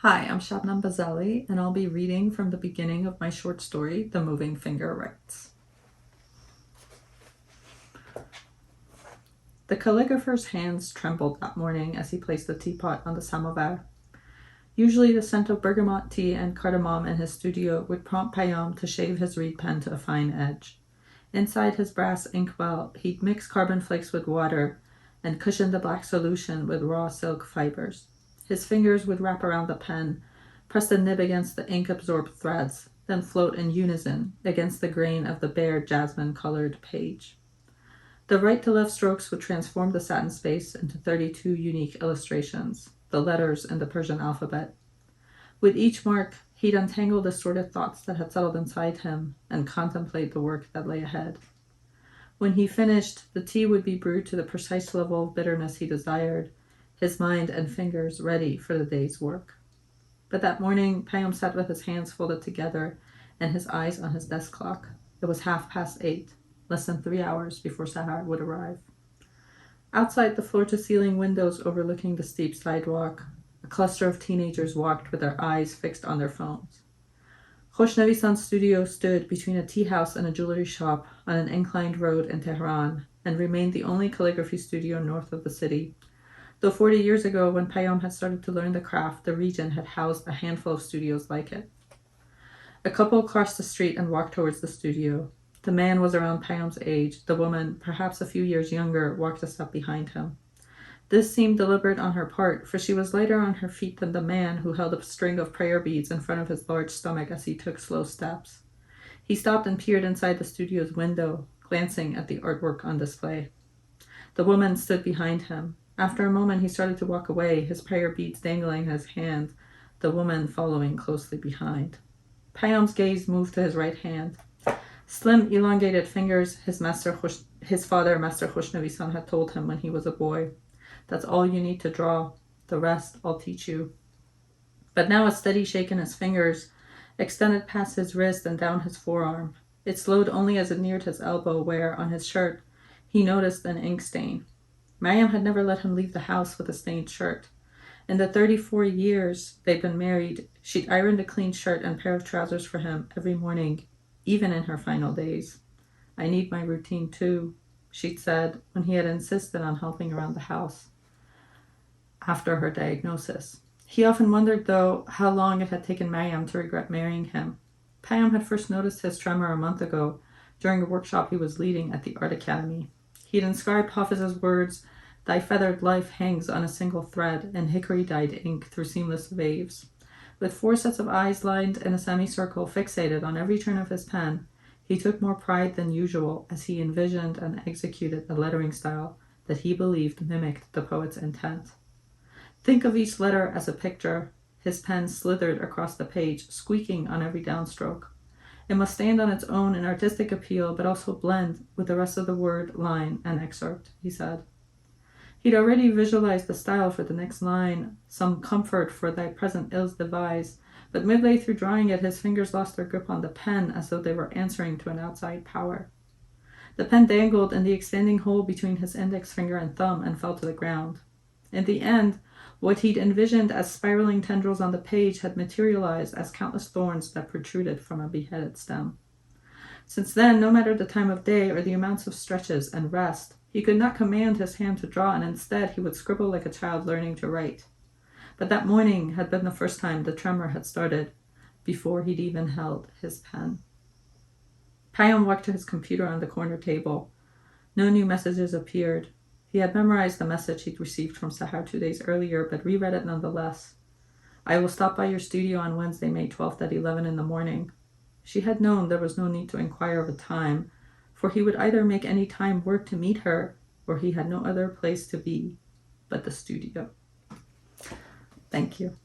Hi, I'm Shabnam Bozzelli, and I'll be reading from the beginning of my short story, The Moving Finger Writes. The calligrapher's hands trembled that morning as he placed the teapot on the samovar. Usually the scent of bergamot tea and cardamom in his studio would prompt Payam to shave his reed pen to a fine edge. Inside his brass inkwell, he'd mix carbon flakes with water and cushion the black solution with raw silk fibers. His fingers would wrap around the pen, press the nib against the ink-absorbed threads, then float in unison against the grain of the bare jasmine-colored page. The right-to-left strokes would transform the satin space into 32 unique illustrations, the letters in the Persian alphabet. With each mark, he'd untangle the sordid thoughts that had settled inside him and contemplate the work that lay ahead. When he finished, the tea would be brewed to the precise level of bitterness he desired, his mind and fingers ready for the day's work. But that morning, Payam sat with his hands folded together and his eyes on his desk clock. It was 8:30, less than 3 hours before Sahar would arrive. Outside the floor-to-ceiling windows overlooking the steep sidewalk, a cluster of teenagers walked with their eyes fixed on their phones. Khoshnavisan's studio stood between a tea house and a jewelry shop on an inclined road in Tehran and remained the only calligraphy studio north of the city. Though 40 years ago, when Payam had started to learn the craft, the region had housed a handful of studios like it. A couple crossed the street and walked towards the studio. The man was around Payam's age. The woman, perhaps a few years younger, walked a step behind him. This seemed deliberate on her part, for she was lighter on her feet than the man who held a string of prayer beads in front of his large stomach as he took slow steps. He stopped and peered inside the studio's window, glancing at the artwork on display. The woman stood behind him. After a moment, he started to walk away, his prayer beads dangling in his hand, the woman following closely behind. Payam's gaze moved to his right hand. Slim, elongated fingers, his father, Master Khoshnavisan, had told him when he was a boy. That's all you need to draw. The rest I'll teach you. But now a steady shake in his fingers extended past his wrist and down his forearm. It slowed only as it neared his elbow, where, on his shirt, he noticed an ink stain. Mariam had never let him leave the house with a stained shirt. In the 34 years they'd been married, she'd ironed a clean shirt and pair of trousers for him every morning, even in her final days. I need my routine too, she'd said when he had insisted on helping around the house after her diagnosis. He often wondered, though, how long it had taken Mariam to regret marrying him. Payam had first noticed his tremor a month ago during a workshop he was leading at the Art Academy. He'd inscribed Hafiz's words, "Thy feathered life hangs on a single thread," in hickory-dyed ink through seamless waves. With 4 sets of eyes lined in a semicircle fixated on every turn of his pen, he took more pride than usual as he envisioned and executed a lettering style that he believed mimicked the poet's intent. Think of each letter as a picture. His pen slithered across the page, squeaking on every downstroke. It must stand on its own in artistic appeal, but also blend with the rest of the word, line, and excerpt, he said. He'd already visualized the style for the next line, "Some comfort for thy present ills devise," but midway through drawing it, his fingers lost their grip on the pen as though they were answering to an outside power. The pen dangled in the expanding hole between his index finger and thumb and fell to the ground. In the end, what he'd envisioned as spiraling tendrils on the page had materialized as countless thorns that protruded from a beheaded stem. Since then, no matter the time of day or the amounts of stretches and rest, he could not command his hand to draw, and instead he would scribble like a child learning to write. But that morning had been the first time the tremor had started, before he'd even held his pen. Payam walked to his computer on the corner table. No new messages appeared. He had memorized the message he'd received from Sahar 2 days earlier, but reread it nonetheless. "I will stop by your studio on Wednesday, May 12th at 11 in the morning." She had known there was no need to inquire of a time, for he would either make any time work to meet her, or he had no other place to be but the studio. Thank you.